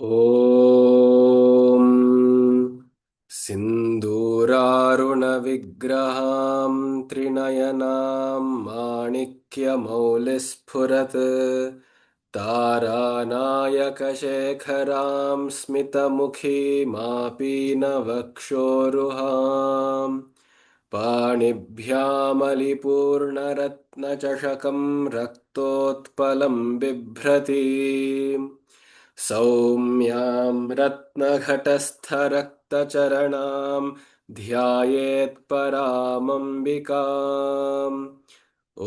ॐ सिन्दूरारुणविग्रहां त्रिनयनां माणिक्यमौलिस्फुरत् तारानायकशेखरां स्मितमुखीमापीनवक्षोरुहाम् पाणिभ्यामलिपूर्णरत्नचषकं रक्तोत्पलं बिभ्रतीम् सौम्यां रत्नघटस्थरक्तचरणां ध्यायेत्परामम्बिकाम् ॐ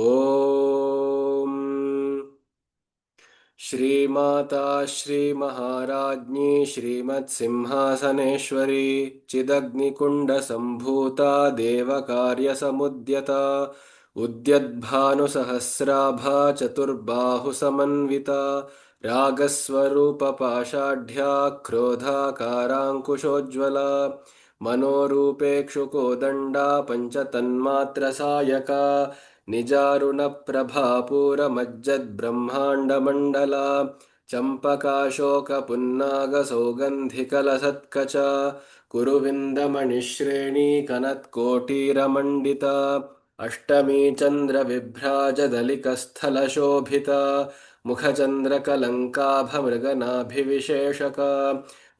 श्रीमाता श्रीमहाराज्ञी श्रीमत्सिंहासनेश्वरी चिदग्निकुण्डसम्भूता देवकार्यसमुद्यता उद्यद्भानुसहस्राभा चतुर्बाहुसमन्विता रागस्वरूपपाषाढ्या क्रोधाकाराङ्कुशोज्ज्वला मनोरूपेक्षुकोदण्डा पञ्चतन्मात्रसायका निजारुणप्रभापूरमज्जद्ब्रह्माण्डमण्डला चम्पकाशोकपुन्नागसौगन्धिकलसत्कचा कुरुविन्दमणिश्रेणी कनत्कोटीरमण्डिता अष्टमी चन्द्रविभ्राजदलिकस्थलशोभिता मुखचन्द्रकलङ्काभमृगनाभिविशेषका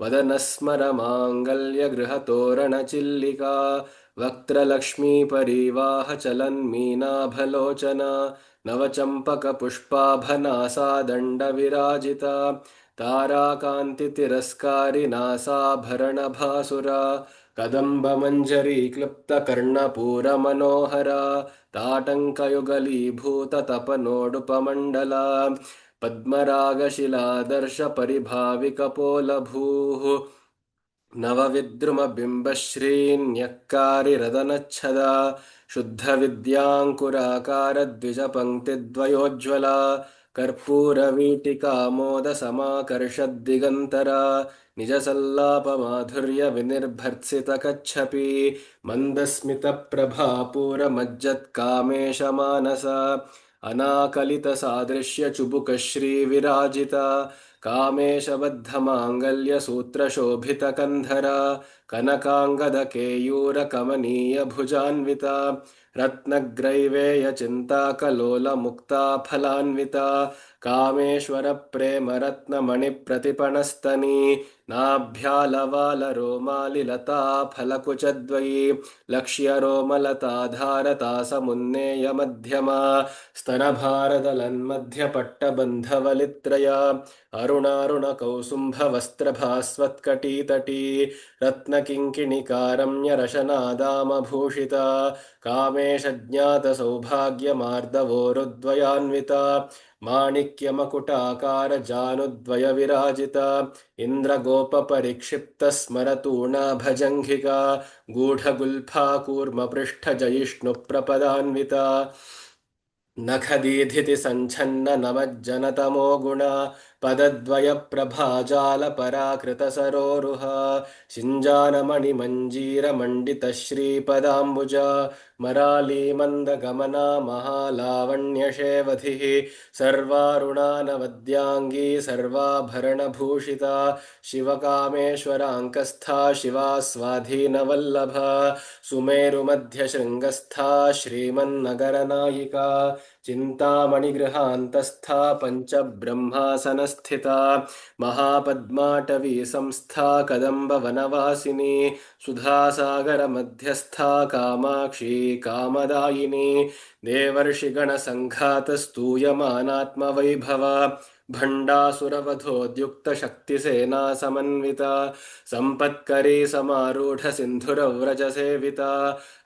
वदनस्मरमाङ्गल्यगृहतोरणचिल्लिका वक्त्रलक्ष्मीपरीवाहचलन्मीनाभलोचना नवचम्पकपुष्पाभनासादण्डविराजिता ताराकान्तितिरस्कारिनासाभरणभासुरा कदम्बमञ्जरी क्लृप्तकर्णपूरमनोहरा ताटङ्कयुगलीभूततपनोडुपमण्डला पद्मरागशिलादर्शपरिभाविकपोलभूः नवविद्रुमबिम्बश्रीन्यक्कारिरदनच्छदा शुद्धविद्याङ्कुराकारद्विजपङ्क्तिद्वयोज्ज्वला कर्पूरवीटिकामोदसमाकर्षद्दिगन्तरा निजसल्लापमाधुर्यविनिर्भर्त्सितकच्छपि मन्दस्मितप्रभापूरमज्जत्कामेशमानसा अनाकलितसादृश्यचुबुकश्रीविराजिता कामेशबद्धमाङ्गल्यसूत्रशोभितकन्धरा कनकाङ्गदकेयूरकमनीयभुजान्विता रत्नग्रैवेयचिन्ताकलोलमुक्ता फलान्विता कामेश्वरप्रेमरत्नमणिप्रतिपणस्तनी नाभ्यालवालरोमालिलता फलकुचद्वयी लक्ष्यरोमलताधारता समुन्नेयमध्यमा स्तनभारदलन्मध्यपट्टबन्धवलित्रया अरुणारुणकौसुम्भवस्त्रभास्वत्कटीतटी रत्नकिङ्किणिकारम्यरशनादामभूषिता कामेशज्ञातसौभाग्यमार्दवोरुद्वयान्विता माणिक्यमकुटाकारजानुद्वयविराजिता इन्द्रगोपपरिक्षिप्तस्मरतूणाभजङ्घिका गूढगुल्फा कूर्मपृष्ठजयिष्णुप्रपदान्विता नखदीधिति सञ्छन्न नमज्जनतमो गुणा पदद्वयप्रभाजालपराकृतसरोरुहा शिञ्जानमणिमञ्जीरमण्डितश्रीपदाम्बुजा मरालीमन्दगमना महालावण्यशेवधिः सर्वारुणानवद्याङ्गी सर्वाभरणभूषिता शिवकामेश्वराङ्कस्था शिवा स्वाधीनवल्लभा सुमेरुमध्यशृङ्गस्था श्रीमन्नगरनायिका चिन्तामणिगृहान्तस्था पञ्चब्रह्मासनस्थिता महापद्माटवी संस्था कदम्बवनवासिनी सुधासागरमध्यस्था कामाक्षी कामदायिनी देवर्षिगणसङ्घातस्तूयमानात्मवैभवा भण्डासुरवधोद्युक्तशक्तिसेना समन्विता सम्पत्करी समारूढसिन्धुरव्रजसेविता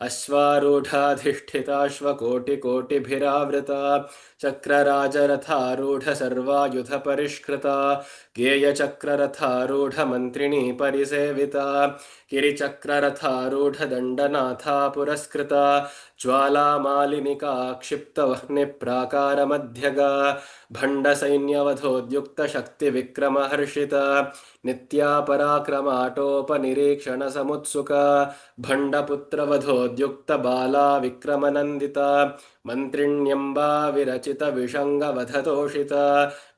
अश्वारूढाधिष्ठिताश्वकोटिकोटिभिरावृता चक्रराजरथारूढसर्वायुधपरिष्कृता गेयचक्ररथारूढमन्त्रिणी परिसेविता गिरिचक्ररथारूढदण्डनाथा पुरस्कृता ज्वालामालिनिका क्षिप्तवह्निप्राकारमध्यगा भण्डसैन्यवधोद्युक्तशक्तिविक्रमहर्षिता नित्या पराक्रमाटोपनिरीक्षणसमुत्सुका भण्डपुत्रवधोद्युक्तबाला विक्रमनन्दिता मन्त्रिण्यम्बा विरचित विषङ्गवधतोषित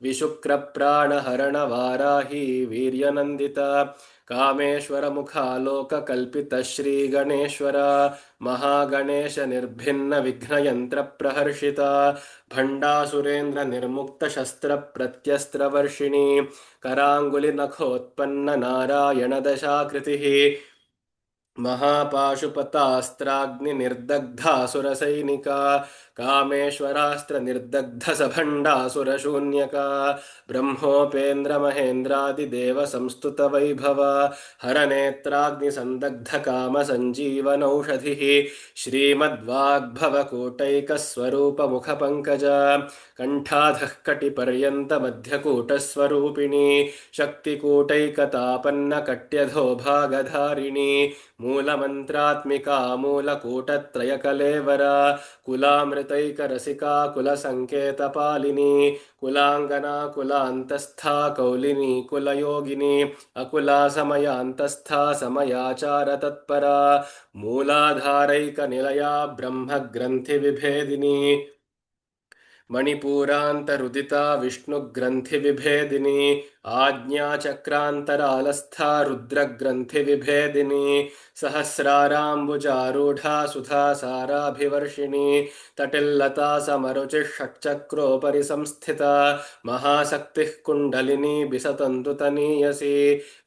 विशुक्रप्राणहरणवाराही वीर्यनन्दित कामेश्वर मुखालोककल्पित श्रीगणेश्वर महागणेश निर्भिन्न विघ्नयन्त्र प्रहर्षित भण्डासुरेन्द्र निर्मुक्त शस्त्र प्रत्यस्त्र वर्षिणी कराङ्गुलि नखोत्पन्न नारायण दशाकृतिः महापाशुपतास्त्राग्निर्दग्धासुरसैनिका कामेश्वरास्त्र निर्दग्ध सभण्डासुरशून्यका ब्रह्मोपेन्द्र महेन्द्रादिदेव संस्तुत वैभव हरनेत्राग्निसन्दग्ध काम सञ्जीवनौषधिः श्रीमद्वाग्भवकूटैकस्वरूप मुखपङ्कज कण्ठाधः कटिपर्यन्त मध्यकूटस्वरूपिणी शक्तिकूटैकतापन्न कट्यधो भागधारिणी मूलमन्त्रात्मिका मूलकूटत्रयकलेवरा कुलामृतैकरसिका कुलसङ्केतपालिनी कुलाङ्गना कुलान्तस्था कौलिनी कुलयोगिनी अकुला समयान्तस्था समयाचारतत्परा मूलाधारैकनिलया ब्रह्मग्रन्थिविभेदिनी मणिपूरान्तरुदिता विष्णुग्रन्थिविभेदिनी आज्ञाचक्रान्तरालस्था रुद्रग्रन्थिविभेदिनी सहस्राराम्बुजारूढा सुधासाराभिवर्षिणी तटिल्लता समरुचिः षट्चक्रोपरि संस्थिता महाशक्तिः कुण्डलिनी बिसतन्तुतनीयसी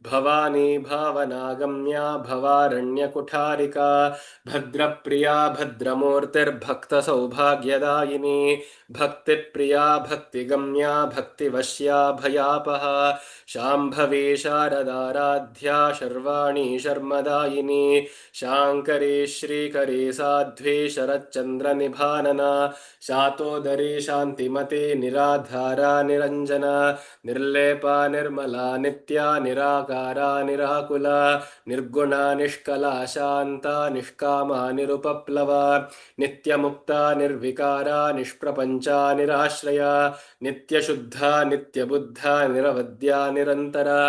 भवानी भावनागम्या भवारण्यकुठारिका भद्रप्रिया भद्रमूर्तिर्भक्तसौभाग्यदायिनी भक्तिप्रिया भक्तिगम्या भक्तिवश्या भयापहा शाम्भवी शारदाराध्या शर्वाणी शर्मदायिनी शाङ्करी श्रीकरी साध्वी शरच्चन्द्रनिभानना शातोदरी शान्तिमती निराधारा निरञ्जना निर्लेपा निर्मला नित्या निराकारा निराकुला निर्गुणा निष्कला शान्ता निष्कामा निरुपप्लवा नित्यमुक्ता निर्विकारा निष्प्रपञ्चा निराश्रया नित्यशुद्धा नित्यबुद्धा निरवद्या निरन्तरा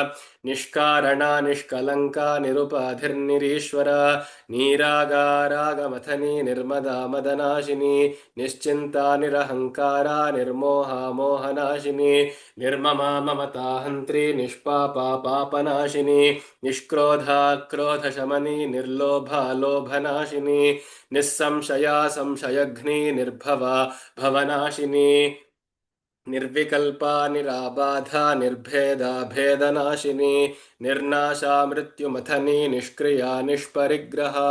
निष्कारणा निष्कलङ्का निरुपाधिर्निरीश्वरा नीरागारागमथनी निर्मदा मदनाशिनी निश्चिन्ता निरहङ्कारा निर्मोहा मोहनाशिनी निर्ममा ममताहन्त्री निष्पापा पापनाशिनी निष्क्रोधा क्रोधशमनी निर्लोभा लोभनाशिनी निस्संशया संशयघ्नी निर्भवा भवनाशिनी निर्विकल्पा निराबाधा निर्भेदा भेदनाशिनी निर्नाशा मृत्युमथनी निष्क्रिया निष्परिग्रहा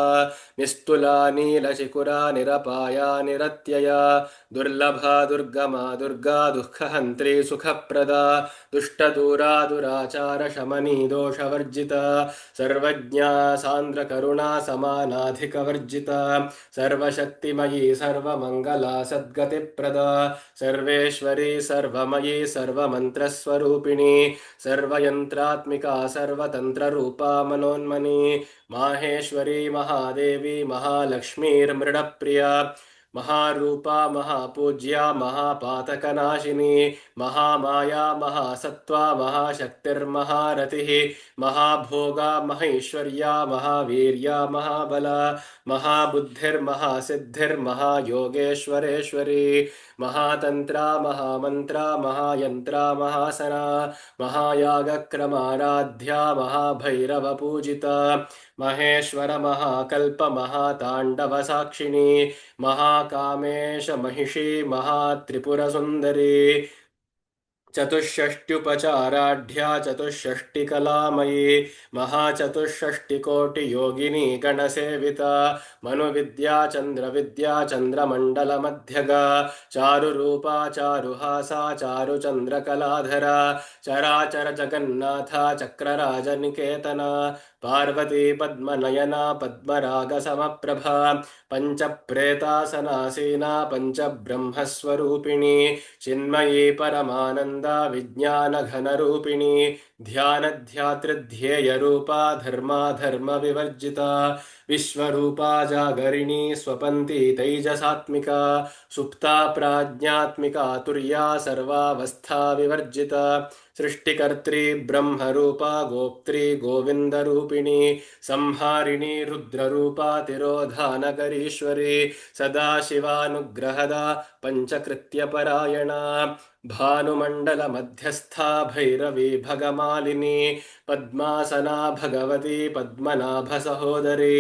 निस्तुला नीलशिकुरा निरपाया निरत्यया दुर्लभा दुर्गमा दुर्गा दुःखहन्त्री सुखप्रदा दुष्टदूरा दुराचार शमनी दोषवर्जिता सर्वज्ञा सान्द्रकरुणा समानाधिकवर्जिता सर्वशक्तिमयी सर्वमङ्गला सद्गतिप्रदा सर्वेश्वरी सर्वमयी सर्वमन्त्रस्वरूपिणी सर्वयन्त्रात्मिका सर्वतन्त्ररूपा मनोन्मनी माहेश्वरी महादेवी महालक्ष्मीर्मृडप्रिया महारूपा महापूज्या महापातकनाशिनी महामाया महासत्त्वा महाशक्तिर्महारतिः महाभोगा महैश्वर्या महावीर्या महाबला महाबुद्धिर्महासिद्धिर्महायोगेश्वरेश्वरी महातन्त्रा महामन्त्रा महायन्त्रा महासना महायागक्रमाराध्या महाभैरवपूजिता महेश्वर महाकल्प महाताण्डवसाक्षिणी महाकामेश महिषी महात्रिपुरसुन्दरी चतुष्षष्ट्युपचाराढ्या चतुष्षष्टिकलामयी महाचतुष्षष्टिकोटियोगिनी गणसेविता मनुविद्या चन्द्रविद्या चन्द्रमण्डलमध्यगा चारुरूपा चारुहासा चारुचन्द्रकलाधरा चराचर जगन्नाथा चक्रराजनिकेतना पार्वती पद्मनयना पद्मरागसमप्रभा पञ्चप्रेतासनासीना पञ्चब्रह्मस्वरूपिणी चिन्मयी परमानन्दा विज्ञानघनरूपिणी ध्यानध्यातृध्येयरूपा धर्माधर्मविवर्जिता विश्वरूपा जागरिणी स्वपन्ती तैजसात्मिका सुप्ता प्राज्ञात्मिका तुर्या सर्वावस्था विवर्जिता सृष्टिकर्त्री ब्रह्मरूपा गोप्त्री गोविन्दरूपिणी संहारिणी रुद्ररूपा तिरोधानकरीश्वरी सदाशिवानुग्रहदा पञ्चकृत्यपरायणा भानुमण्डलमध्यस्था भैरवी भगमालिनी पद्मासना भगवती पद्मनाभसहोदरी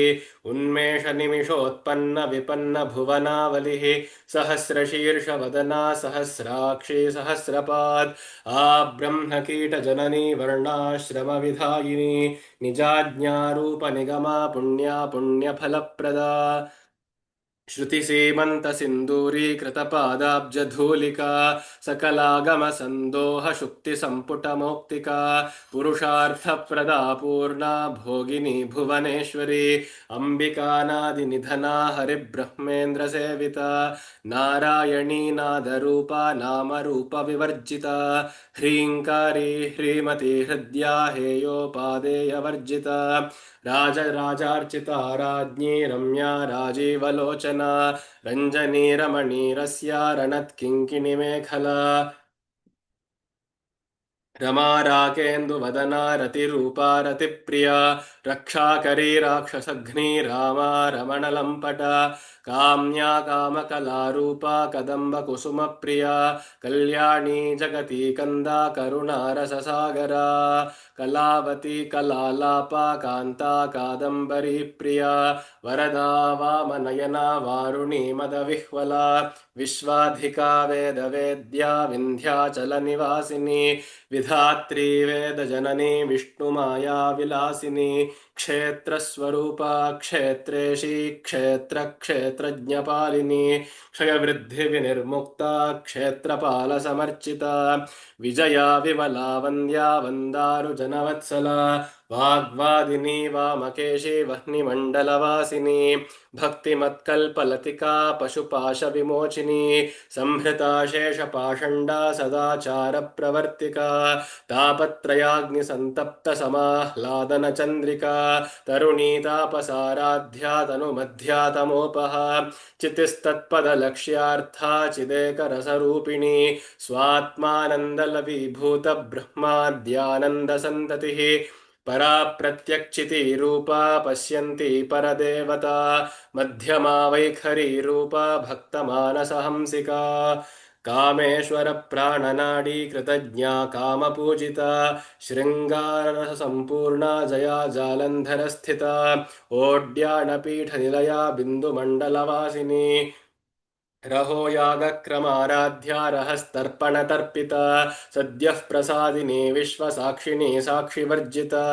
उन्मेषनिमिषोत्पन्नविपन्नभुवनावलिः सहस्रशीर्षवदना सहस्राक्षी सहस्रपात् आब्रह्मकीटजननी वर्णाश्रमविधायिनी निजाज्ञारूपनिगमा पुण्या पुण्यफलप्रदा श्रुतिसीमन्तसिन्दूरीकृतपादाब्जधूलिका सकलागमसन्दोहशुक्तिसम्पुटमौक्तिका पुरुषार्थप्रदा पूर्णा भोगिनी भुवनेश्वरी अम्बिकानादिनिधना हरिब्रह्मेन्द्रसेविता नारायणी नादरूपा नामरूपविवर्जिता ह्रीङ्कारी ह्रीमती हृद्या हेयोपादेयवर्जिता राजराजार्चिता राज्ञी रम्या राजीवलोचना रञ्जनी रमणीरस्या रणत्किङ्किणिमेखला रमा राकेन्दुवदना रतिरूपा रतिप्रिया रक्षाकरी राक्षसघ्नी रामा रमणलम्पटा काम्या कामकलारूपा कदम्बकुसुमप्रिया कल्याणी जगती कन्दा करुणारससागरा कलावती कलालापा कान्ता कादम्बरी प्रिया वरदा वामनयना वारुणी मदविह्वला विश्वाधिका वेदवेद्या विन्ध्याचलनिवासिनी विधात्री वेदजननी विष्णुमाया विलासिनी क्षेत्रस्वरूपा क्षेत्रेशी क्षेत्रक्षेत्रज्ञपालिनी क्षयवृद्धिविनिर्मुक्ता क्षेत्रपालसमर्चिता विजया विमला वन्द्या वन्दारुजनवत्सला वाग्वादिनी वामकेशी वह्निमण्डलवासिनी भक्तिमत्कल्पलतिका पशुपाशविमोचिनी संहृता शेषपाषण्डा सदाचारप्रवर्तिका तापत्रयाग्निसन्तप्तसमाह्लादनचन्द्रिका तरुणीतापसाराध्या तनुमध्यातमोपः चितिस्तत्पदलक्ष्यार्था चिदेकरसरूपिणी स्वात्मानन्दलवीभूतब्रह्माद्यानन्दसन्ततिः परा प्रत्यक्षितिरूपा पश्यन्ती परदेवता मध्यमा वैखरी रूपा भक्तमानसहंसिका कामेश्वर प्राणनाडी कृतज्ञा कामपूजिता शृङ्गारसम्पूर्णा जया जालन्धरस्थिता ओड्यानपीठनिलया बिन्दुमण्डलवासिनी रहो यागक्रमाराध्या रहस्तर्पणतर्पिता सद्यः प्रसादिनी विश्वसाक्षिणी साक्षिवर्जिता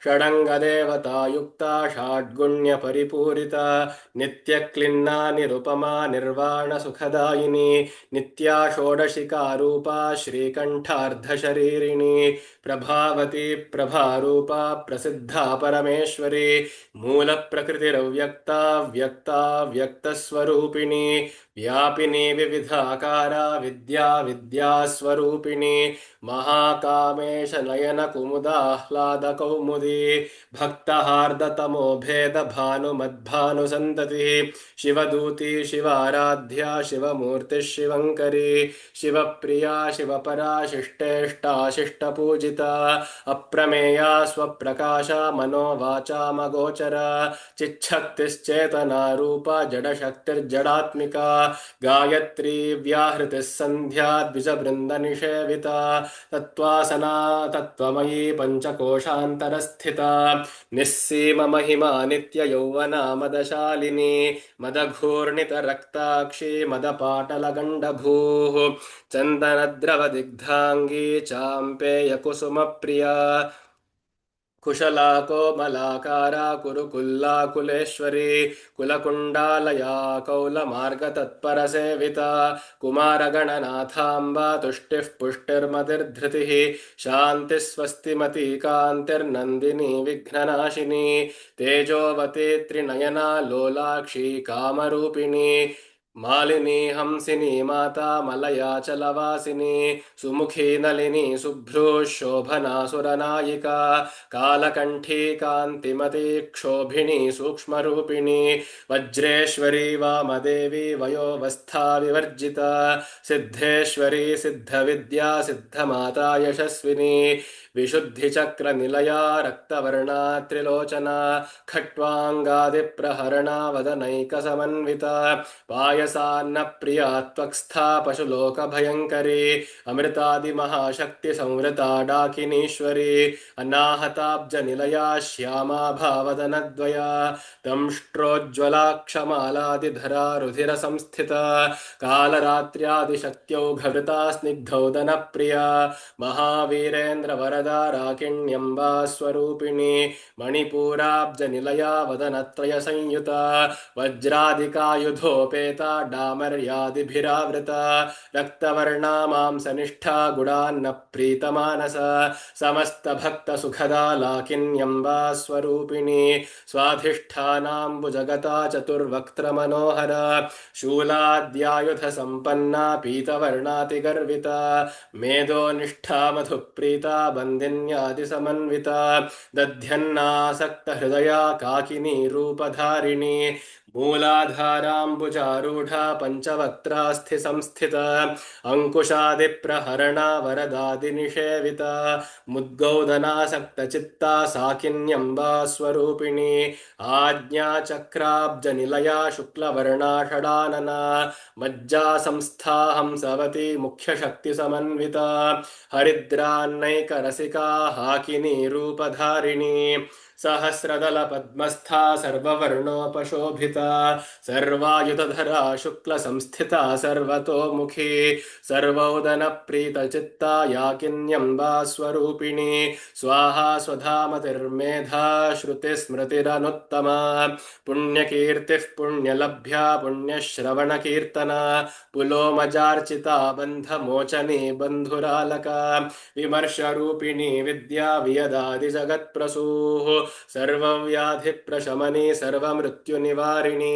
षडङ्गदेवतायुक्ता षाड्गुण्यपरिपूरिता नित्यक्लिन्ना निरुपमा निर्वाणसुखदायिनी नित्या षोडशिका रूपा श्रीकण्ठार्धशरीरिणी प्रभावती प्रभारूपा प्रसिद्धा परमेश्वरी मूलप्रकृतिरव्यक्ता व्यक्ता व्यक्तस्वरूपिणी व्यापिनी विविधाकारा विद्या विद्यास्वरूपिणी महाकामेश नयन कुमुदाह्लादकौमुदी भक्तहार्दतमो भेद भानुमद्भानुसन्ततिः शिवदूती शिवाराध्या शिवमूर्तिः शिवङ्करी शिवप्रिया शिवपरा शिष्टेष्टा शिष्टपूजिता अप्रमेया स्वप्रकाशा मनोवाचामगोचरा चिच्छक्तिश्चेतना रूपा जडशक्तिर्जडात्मिका गायत्री व्याहृतिः सन्ध्या द्विजवृन्दनिषेविता तत्त्वासना तत्त्वमयी पञ्चकोशान्तरस्थिता निःसीममहिमा नित्ययौवना मदशालिनी मदघूर्णितरक्ताक्षी मदपाटलगण्डभूः चन्दनद्रवदिग्धाङ्गी चाम्पेयकुसुमप्रिया कुशला कोमलाकारा कुरुकुल्लाकुलेश्वरी कुलकुण्डालया कौलमार्गतत्परसेविता कुमारगणनाथाम्बा तुष्टिः पुष्टिर्मतिर्धृतिः शान्तिः स्वस्तिमती कान्तिर्नन्दिनी विघ्ननाशिनी तेजोवती त्रिनयना लोलाक्षी कामरूपिणी मालिनी हंसिनी माता मलयाचलवासिनी सुमुखी नलिनी शुभ्रू शोभना सुरनायिका कालकण्ठी कान्तिमती क्षोभिणी सूक्ष्मरूपिणी वज्रेश्वरी वामदेवी वयोवस्था विवर्जिता सिद्धेश्वरी सिद्धविद्या सिद्धमाता यशस्विनी विशुद्धिचक्रनिलया रक्तवर्णा त्रिलोचना खट्वाङ्गादिप्रहरणा वदनैकसमन्विता पायसान्नप्रिया त्वक्स्था पशुलोकभयङ्करी अमृतादिमहाशक्तिसंवृता डाकिनीश्वरी अनाहताब्जनिलया श्यामा भावदनद्वया दंष्ट्रोज्ज्वलाक्षमालादिधरा रुधिरसंस्थिता कालरात्र्यादिशक्त्यौघवृता स्निग्धौदनप्रिया महावीरेन्द्रवरदा राकिण्यम्बा स्वरूपिणी मणिपूराब्जनिलया वदनत्रयसंयुता वज्रादिकायुधोपेता डामर्यादिभिरावृता रक्तवर्णा मांसनिष्ठा गुडान्न प्रीतमानसा समस्तभक्तसुखदा लाकिन्यम्बा स्वरूपिणी स्वाधिष्ठानाम्बुजगता चतुर्वक्त्रमनोहरा शूलाद्यायुधसम्पन्ना पीतवर्णातिगर्विता मेधोनिष्ठा मधुप्रीता बन्दिन्यादिसमन्विता दध्यन्नासक्तहृदया काकिनी रूपधारिणी मूलाधाराम्बुजारूढा पञ्चवक्त्रास्थि संस्थिता अङ्कुशादिप्रहरणा वरदादिनिषेविता मुद्गौदनासक्तचित्ता साकिन्यम्बा स्वरूपिणी आज्ञाचक्राब्जनिलया शुक्लवर्णा षडानना मज्जा संस्था हंसवती मुख्यशक्तिसमन्विता हरिद्रान्नैकरसिका हाकिनी रूपधारिणी सहस्रदलपद्मस्था सर्ववर्णोपशोभिता सर्वायुधधरा शुक्लसंस्थिता सर्वतोमुखी सर्वोदनप्रीतचित्ता याकिन्यम्बा स्वरूपिणी स्वाहा स्वधामतिर्मेधा श्रुतिस्मृतिरनुत्तमा पुण्यकीर्तिः पुण्यलभ्या पुण्यश्रवणकीर्तना पुलोमजार्चिता बन्धमोचनी बन्धुरालका विमर्शरूपिणी विद्या वियदादिजगत्प्रसूः सर्वव्याधिप्रशमनी सर्वमृत्युनिवारिणी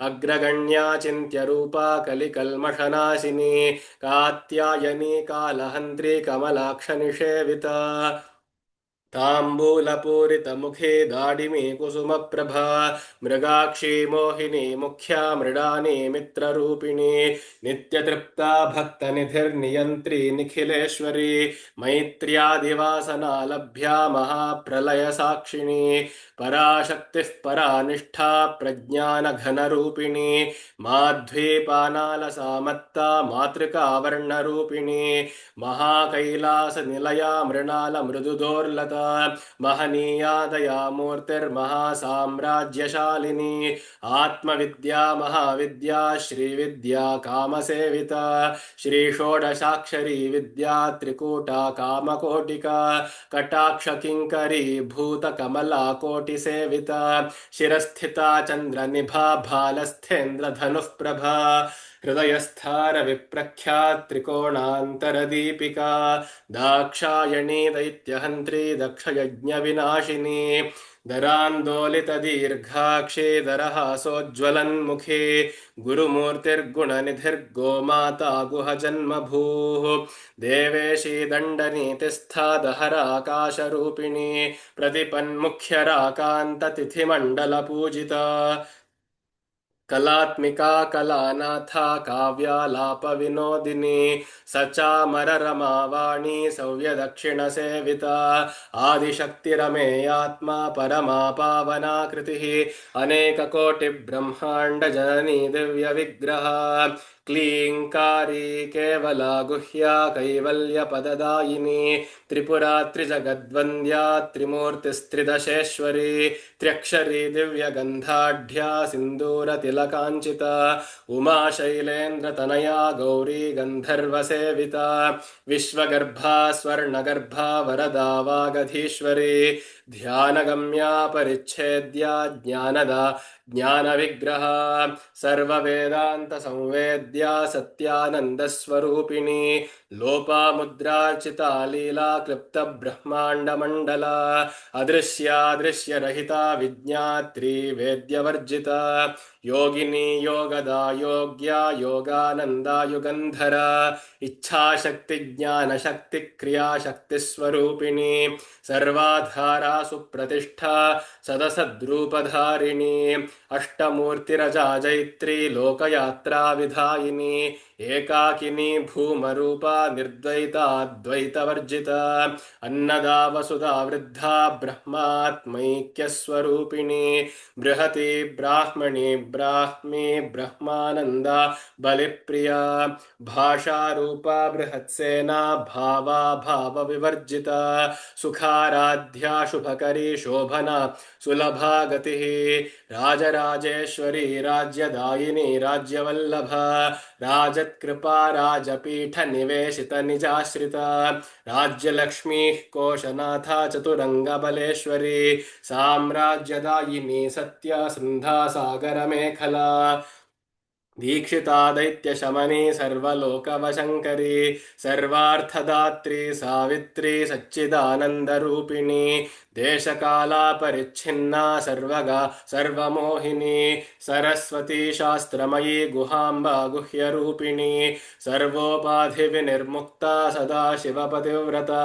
अग्रगण्या चिन्त्यरूपा कलिकल्मषनाशिनी कात्यायनी कालहन्त्री कमलाक्षनिषेविता ताम्बूलपूरितमुखे दाडिमी कुसुमप्रभा मृगाक्षी मोहिनी मुख्या मृडानी मित्ररूपिणी नित्यतृप्ता भक्तनिधिर्नियन्त्री निखिलेश्वरी मैत्र्यादिवासना लभ्या महाप्रलयसाक्षिणी पराशक्तिः परानिष्ठा प्रज्ञानघनरूपिणी माध्वीपानालसामत्ता मातृकावर्णरूपिणी महाकैलासनिलया मृणालमृदुदोर्लता महनीया दया मूर्तिर्महासाम्राज्यशालिनी आत्मविद्या महाविद्या श्रीविद्या कामसेविता श्रीषोडशाक्षरी विद्या त्रिकूटा कामकोटिका कटाक्षकिङ्करी भूतकमला कोटिसेविता शिरस्थिता चन्द्रनिभा भालस्थेन्द्रधनुः प्रभा हृदयस्थारविप्रख्या त्रिकोणान्तरदीपिका दाक्षायणी दैत्यहन्त्री दक्षयज्ञविनाशिनी दरान्दोलितदीर्घाक्षीधरहासोज्ज्वलन्मुखी गुरुमूर्तिर्गुणनिधिर्गोमाता गुहजन्मभूः देवेशी दण्डनीतिस्था दहराकाशरूपिणी प्रतिपन्मुख्यराकान्ततिथिमण्डलपूजिता कलात्मिका कलानाथा काव्यालापविनोदिनी सचामररमावाणी सव्यदक्षिणसेविता आदिशक्तिरमेयात्मा परमा पावनाकृतिः अनेककोटिब्रह्माण्डजननी दिव्यविग्रहा क्लीङ्कारी केवला गुह्या कैवल्यपददायिनी त्रिपुरा त्रिजगद्वन्द्या त्रिमूर्तिस्त्रिदशेश्वरी त्र्यक्षरी दिव्यगन्धाढ्या सिन्दूरतिलकाञ्चिता उमा शैलेन्द्रतनया गौरी गन्धर्वसेविता विश्वगर्भा स्वर्णगर्भा वरदा वागधीश्वरी ध्यानगम्या परिच्छेद्या ज्ञानदा ज्ञानविग्रहा सर्ववेदान्तसंवेद्या सत्यानन्दस्वरूपिणी लोपामुद्रार्चिता लीला क्लृप्तब्रह्माण्डमण्डला अदृश्यादृश्यरहिता विज्ञात्री वेद्यवर्जिता योगिनी योगदा योग्या योगानन्दा युगन्धरा इच्छाशक्तिज्ञानशक्तिक्रियाशक्तिस्वरूपिणी सर्वाधारा सुप्रतिष्ठा सदसद्रूपधारिणी अष्टमूर्तिरजा जैत्री लोकयात्रा विधायिनी एकाकिनी भूमरूपा निर्द्वैताद्वैतवर्जिता अन्नदा वसुधा वृद्धा ब्रह्मात्मैक्यस्वरूपिणी बृहती ब्राह्मणी ब्राह्मी ब्रह्मानन्दा बलिप्रिया भाषारूपा बृहत्सेना भावा भावविवर्जिता सुखाराध्या शुभकरी शोभना सुलभा गतिः राजराजेश्वरी राज्यदायिनी राज्यवल्लभा राजत्कृपा राजपीठनिवेशितनिजाश्रिता राज्यलक्ष्मीः कोशनाथा चतुरङ्गबलेश्वरी साम्राज्यदायिनी सत्या सन्ध्यासागरमेखला दीक्षिता दैत्यशमनी सर्वलोकवशङ्करी सर्वार्थदात्री सावित्री सच्चिदानन्दरूपिणी देशकालापरिच्छिन्ना सर्वगा सर्वमोहिनी सरस्वती शास्त्रमयी गुहाम्बा गुह्यरूपिणी सर्वोपाधिविनिर्मुक्ता सदाशिवपतिव्रता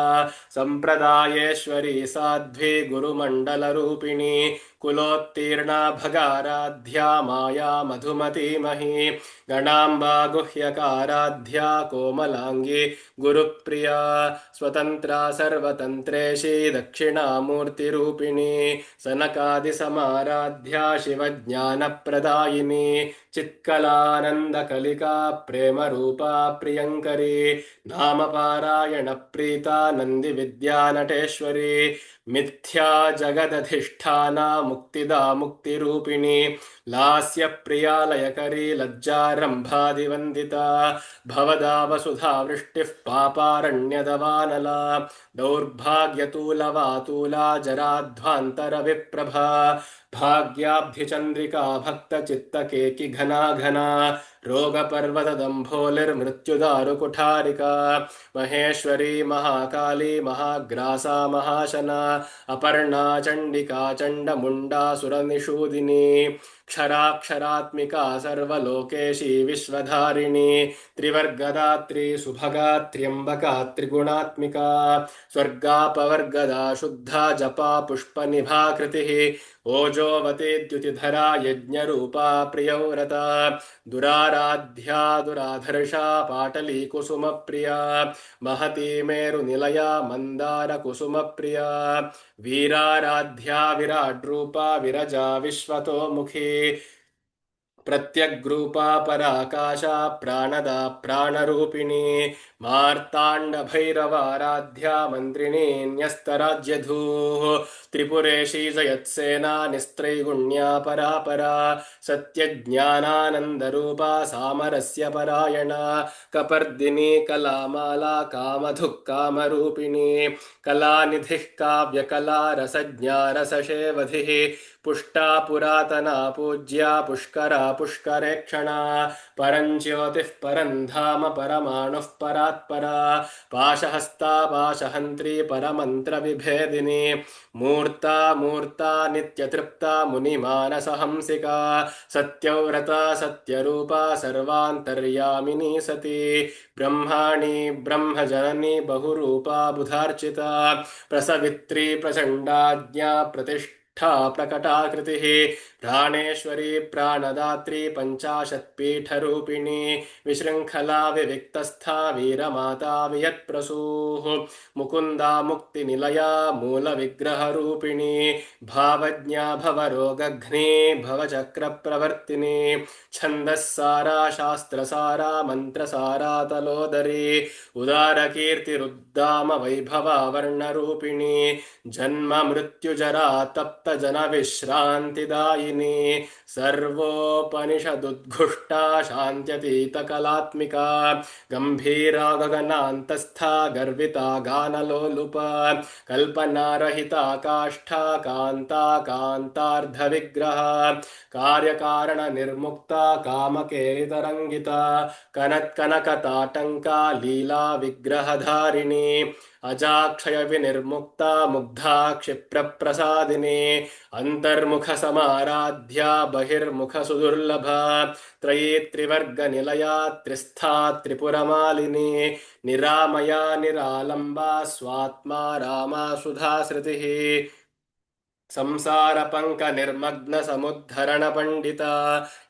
सम्प्रदायेश्वरी साध्वी गुरुमण्डलरूपिणी कुलोत्तीर्णा भगाराध्या माया मधुमतीमही गणाम्बा गुह्यकाराध्या कोमलांगी गुरुप्रिया स्वतंत्रा सर्वतंत्रेशी दक्षिणामूर्तिरूपिणी सनकादिसमाराध्या शिवज्ञानप्रदायिनी चित्कलानन्दकलिका प्रेमरूपा प्रियङ्करी नामपारायणप्रीता नन्दिविद्यानटेश्वरी मिथ्या जगदधिष्ठाना मुक्तिदा मुक्तिरूपिणी लास्यप्रियालयकरी लज्जारम्भादिवन्दिता भवदा वसुधा वृष्टिः पापारण्यदवानला दौर्भाग्यतूलवातूला जराध्वान्तरविप्रभा भाग्याब्धिचन्द्रिका भक्तचित्तकेकि घना घना रोगपर्वतदम्भोलिर्मृत्युदारुकुठारिका महेश्वरी महाकाली महाग्रासा महाशना अपर्णा चण्डिका चण्डमुण्डा सुरनिषूदिनी क्षराक्षरात्मिका सर्वलोकेशी विश्वधारिणी त्रिवर्गदात्री सुभगा त्र्यम्बका त्रिगुणात्मिका स्वर्गापवर्गदा शुद्धा जपा पुष्पनिभा कृतिः ओजोवती द्युतिधरा यज्ञरूपा प्रियव्रता दुराराध्या दुराधर्षा पाटली कुसुमप्रिया महती मेरुनिलया मन्दारकुसुमप्रिया वीराराध्या विराड्रूपा विरजा विश्वतोमुखी प्रत्यग्रूपा पराकाशा प्राणदा प्राणरूपिणी मार्ताण्डभैरवाराध्या मन्त्रिणी न्यस्तराज्यधूः त्रिपुरेशी जयत्सेना निस्त्रैगुण्या परापरा सत्यज्ञानानन्दरूपा सामरस्य परायणा कपर्दिनी कलामाला कामधुः कामरूपिणी कलानिधिः काव्यकला रसज्ञा रसशेवधिः पुष्टा पुरातना पूज्या पुष्करा पुष्करेक्षणा परञ्ज्योतिः परन्धाम परमाणुः परात्परा पाशहस्ता पाशहन्त्री परमन्त्रविभेदिनी मूर्ता मूर्ता नित्यतृप्ता मुनिमानसहंसिका सत्यव्रता सत्यरूपा सर्वान्तर्यामिनी सती ब्रह्माणी ब्रह्मजननी बहुरूपा बुधार्चिता प्रसवित्री प्रचण्डाज्ञा प्रतिष्ठा प्रकटाकृतिः प्राणेश्वरी प्राणदात्री पञ्चाशत्पीठरूपिणी विशृङ्खला विविक्तस्था वीरमाता वियत्प्रसूः मुकुन्दा मुक्तिनिलया मूलविग्रहरूपिणी भावज्ञा भवरोगघ्नी भवचक्रप्रवर्तिनी छन्दस्सारा शास्त्रसारा मन्त्रसारा तलोदरी उदारकीर्तिरुद्दाम वैभवा वर्णरूपिणी जन्म मृत्युजरा तप्तजनविश्रान्तिदायिनी प्रदायिनी सर्वोपनिषदुद्घुष्टा शान्त्यतीतकलात्मिका गम्भीरा गगनान्तस्था गर्विता गानलोलुपा कल्पनारहिता काष्ठा कान्ता कान्तार्धविग्रहा कार्यकारणनिर्मुक्ता कामकेलितरङ्गिता कनत्कनकताटङ्का लीला विग्रहधारिणी अजाक्षय विनिर्मुक्ता मुग्धा क्षिप्रप्रसादिनी अन्तर्मुखसमाराध्या बहिर्मुखसुदुर्लभा त्रयी त्रिवर्गनिलया त्रिस्था त्रिपुरमालिनी निरामया निरालम्बा स्वात्मा रामा सुधाश्रुतिः संसारपङ्कनिर्मग्नसमुद्धरणपण्डिता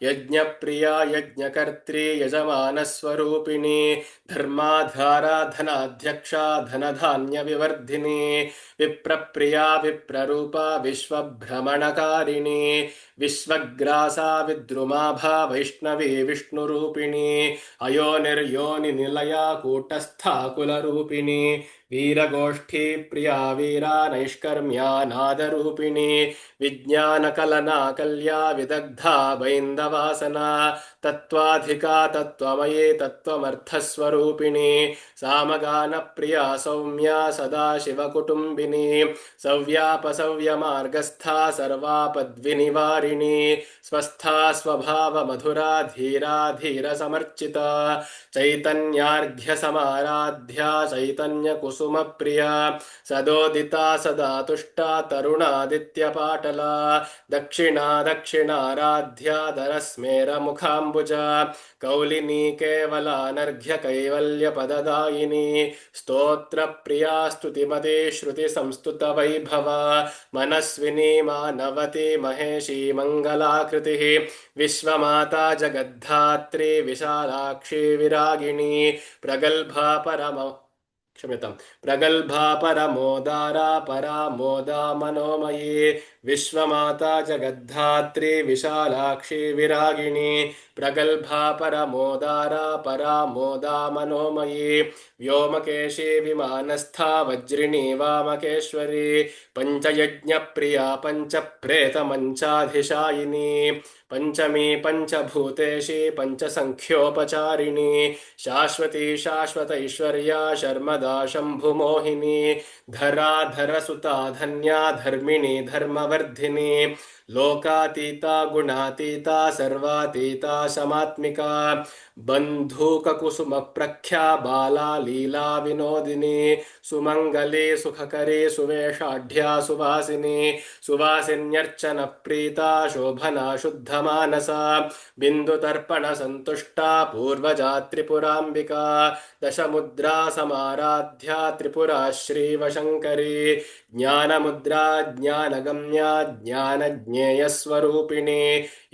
यज्ञप्रिया यज्ञकर्त्री यजमानस्वरूपिणी धर्माधाराधनाध्यक्षा धनधान्यविवर्धिनी विप्रप्रिया विप्ररूपा विश्वभ्रमणकारिणी विश्वग्रासा विद्रुमाभा वैष्णवी विष्णुरूपिणी अयोनिर्योनिनिलया कूटस्था कुलरूपिणी वीरगोष्ठी प्रिया वीरा नैष्कर्म्या नादरूपिणी विज्ञानकलना कल्या विदग्धा वैन्दवासना तत्त्वाधिका तत्त्वमयी तत्त्वमर्थस्वरूपिणी सामगानप्रिया सौम्या सदाशिवकुटुम्बिनी सव्यापसव्यमार्गस्था सर्वापद्विनिवारिणी स्वस्था स्वभावमधुरा धीरा धीरसमर्चिता चैतन्यार्घ्यसमाराध्या चैतन्यकुसुमप्रिया सदोदिता सदा तुष्टा तरुणादित्यपाटला दक्षिणा दक्षिणाराध्या दरस्मेरमुखाम्बुजा कौलिनी केवलानर्घ्य कैवल्यपददायिनी स्तोत्रप्रिया स्तुतिमती श्रुतिसंस्तुतवैभवा मनस्विनी मानवती महेशी मङ्गलाकृतिः विश्वमाता जगद्धात्री विशालाक्षी विरागिणी प्रगल्भा परम क्षम्यतां प्रगल्भा परमोदारा परामोदा मनोमयी विश्वमाता जगद्धात्री विशालाक्षी विरागिणी प्रगल्भा परमोदारा परामोदा मनोमयी व्योमकेशी विमानस्था वज्रिणी वामकेश्वरी पञ्चयज्ञप्रिया पञ्चप्रेतमञ्चाधिशायिनी पंचमी पंचभूतेशी पंचसंख्योपचारिणी शाश्वती शाश्वतैश्वर्या शर्मदा शम्भुमोहिनी धरा धरसुता धन्या धर्मिणी धर्मवर्धिनी लोकातीता गुणातीता सर्वातीता समात्मिका बन्धूककुसुमप्रख्या बाला लीला विनोदिनी सुमङ्गली सुखकरी सुवेषाढ्या सुवासिनी सुवासिन्यर्चनप्रीता शोभना शुद्धमानसा बिन्दुतर्पणसन्तुष्टा पूर्वजा त्रिपुराम्बिका दशमुद्रा समाराध्या त्रिपुरा श्रीवशङ्करी ज्ञानमुद्रा ज्ञानगम्या ज्ञानज्ञेयस्वरूपिणी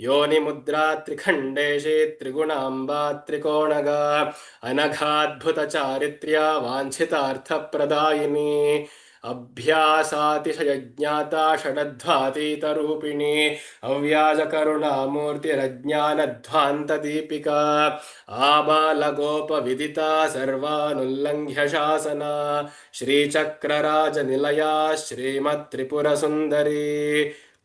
योनिमुद्रा त्रिखण्डेशी त्रिगुणाम्बा त्रिकोणगा अनघाद्भुतचारित्र्या वाञ्छितार्थप्रदायिनी अभ्यासातिशयज्ञाता षडध्वातीतरूपिणी अव्याजकरुणामूर्तिरज्ञानध्वान्तदीपिका आबालगोपविदिता सर्वानुल्लङ्घ्य शासना श्रीचक्रराजनिलया श्रीमत्त्रिपुरसुन्दरी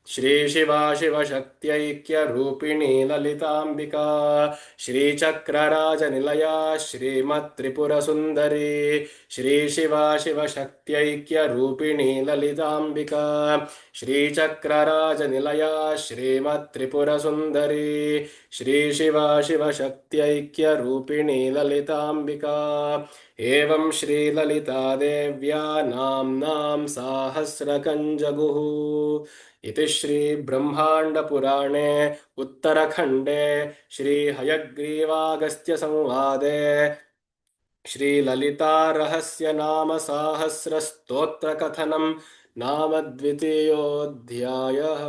श्रीशिवा शिवशक्त्यैक्यरूपिणी ललिताम्बिका श्रीचक्रराजनिलया श्रीमत्त्रिपुरसुन्दरी श्रीशिवा शिवशक्त्यैक्यरूपिणी ललिताम्बिका श्रीचक्रराजनिलया श्रीमत्त्रिपुरसुन्दरी श्रीशिवा शिवशक्त्यैक्यरूपिणी ललिताम्बिका एवं श्रीललितादेव्या नाम्नां साहस्रकञ्जगुः इति श्रीब्रह्माण्डपुराणे उत्तरखण्डे श्रीहयग्रीवागस्त्यसंवादे श्रीललितारहस्य नाम साहस्रस्तोत्रकथनं नाम द्वितीयोऽध्यायः।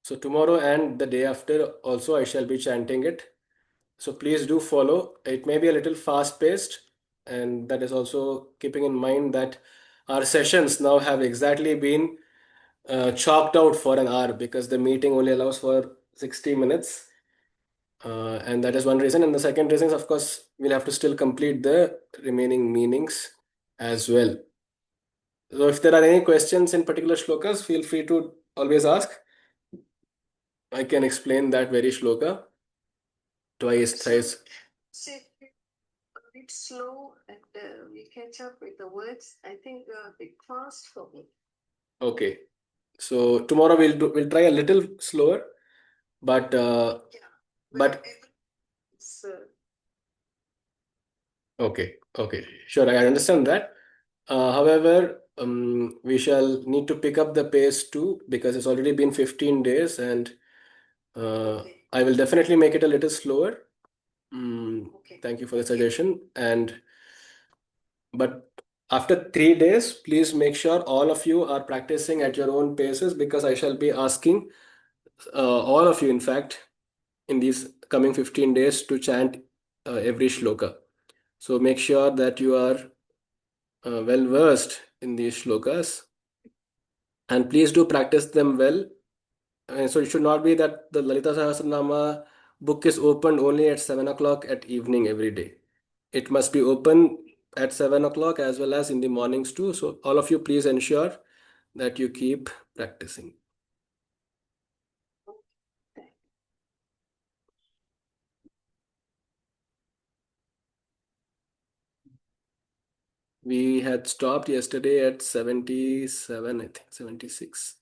So tomorrow and the day after also I shall be chanting it. So please do follow. It may be a little fast paced, and that is also keeping in mind that our sessions now have exactly been chalked out for an hour because the meeting only allows for 60 minutes. And that is one reason. And the second reason is, of course, we'll have to still complete the remaining meanings as well. So if there are any questions in particular shlokas, feel free to always ask. I can explain that very shloka twice, thrice. Say a bit slow and we catch up with the words. I think a bit fast for me. Okay. So tomorrow we'll try a little slower, but Yeah, but it's, okay, okay, sure, I understand that. However, we shall need to pick up the pace too because it's already been 15 days, and okay, I will definitely make it a little slower. okay. Thank you for the suggestion. And but after 3 days, please make sure all of you are practicing at your own paces because I shall be asking all of you, in fact, in these coming 15 days to chant every shloka. So make sure that you are well versed in these shlokas and please do practice them well. So it should not be that the Lalita Sahasranama book is opened only at 7 o'clock at evening every day. It must be open at 7 o'clock as well as in the mornings too. So all of you please ensure that you keep practicing. We had stopped yesterday at 77, I think 76.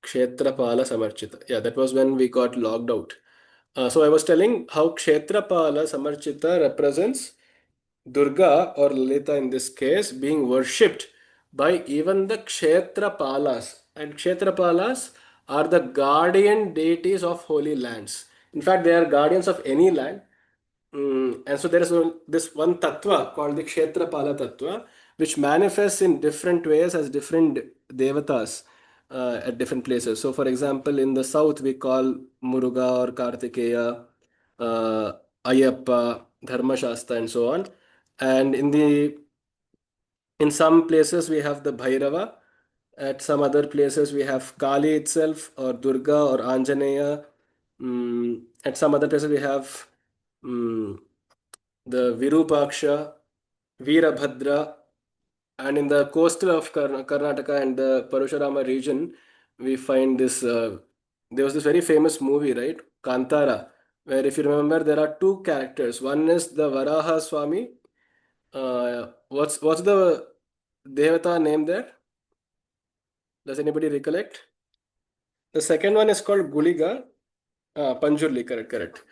Kshetrapala Samarchita. Yeah, that was when we got logged out. So I was telling how Kshetrapala Samarchita represents Durga or Lalita in this case being worshipped by even the Kshetrapalas. And Kshetrapalas are the guardian deities of holy lands. In fact, they are guardians of any land. And so there is this one tattva called the Kshetrapala tattva, which manifests in different ways as different devatas at different places. So, for example, in the south, we call Muruga or Kartikeya, uh, Ayappa, Dharmashastra, and so on. And in some places, we have the Bhairava. At some other places, we have Kali itself, or Durga, or Anjaneya. At some other places, we have the Virupaksha, Veerabhadra, and in the coastal of Karnataka and the Parashurama region, we find this. There was this very famous movie, right? Kantara, where if you remember, there are two characters. One is the Varaha Swami. What's the Devata name there? Does anybody recollect? The second one is called Guliga. Panjurli, correct, correct.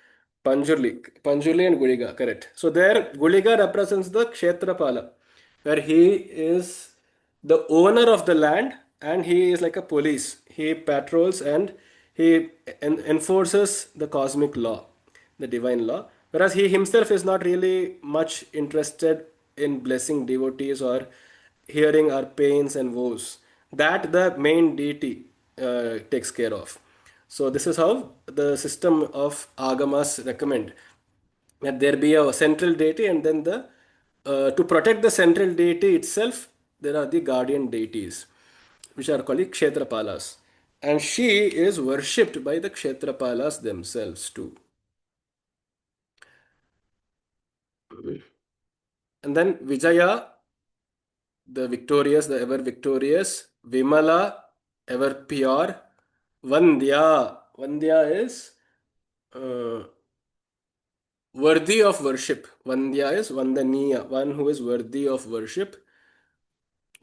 Panjurli and Guliga, correct. So there, Guliga represents the Kshetrapala, where he is the owner of the land and he is like a police. He patrols and he enforces the cosmic law, the divine law, whereas he himself is not really much interested in blessing devotees or hearing our pains and woes. That the main deity takes care of. So this is how the system of agamas recommend that there be a central deity, and then the to protect the central deity itself, there are the guardian deities, which are called kshetrapalas, and she is worshipped by the kshetrapalas themselves too. And then Vijaya, the victorious, the ever victorious, Vimala, ever pure, Vandya. Vandya is worthy of worship. Vandya is Vandaniya, one who is worthy of worship.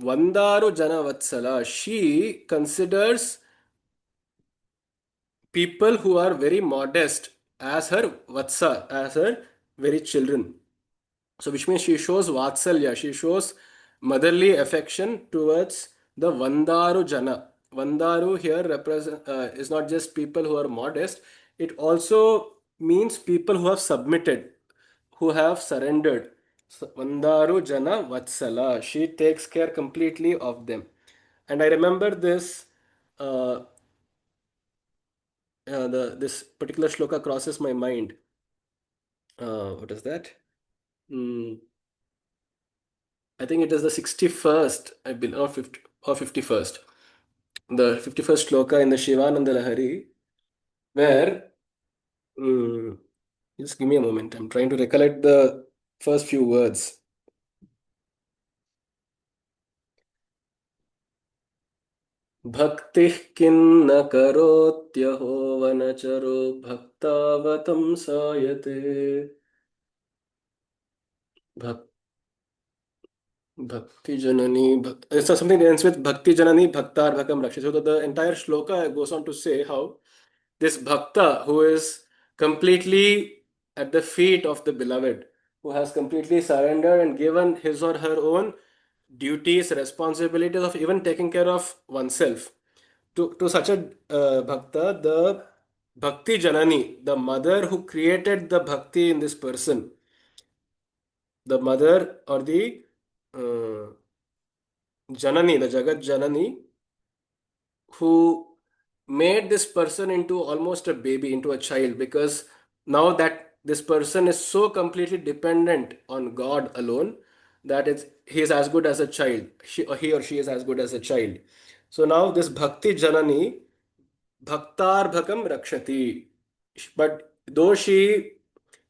Vandaru Jana Vatsala, she considers people who are very modest as her Vatsa, as her very children. So, which means she shows Vatsalya, she shows motherly affection towards the Vandaru Jana. Vandaru here is not just people who are modest, it also means people who have submitted, who have surrendered. So, Vandaru Jana Vatsala, she takes care completely of them. And I remember this, this particular shloka crosses my mind. What is that? Mm, I think it is the 61st, I believe, or 50, or 51st. The 51st shloka in the Shivananda Lahari, where Mm, just give me a moment. I'm trying to recollect the first few words. भक्तिः किन्न करोत्यहो वनचरो भक्तावतं सायते भक् Bhakti Janani it's something that ends with Bhakti Janani Bhaktar Bhakam Rakshi. So the entire shloka goes on to say how this Bhakta who is completely at the feet of the beloved, who has completely surrendered and given his or her own duties, responsibilities of even taking care of oneself. To such a Bhakta, the Bhakti Janani, the mother who created the Bhakti in this person, the mother or the uh, Janani, the Jagat Janani, who made this person into almost a baby, into a child, because now that this person is so completely dependent on God alone that he is as good as a child. He or she is as good as a child. So now this Bhakti Janani Bhaktarbhakam Rakshati. But though she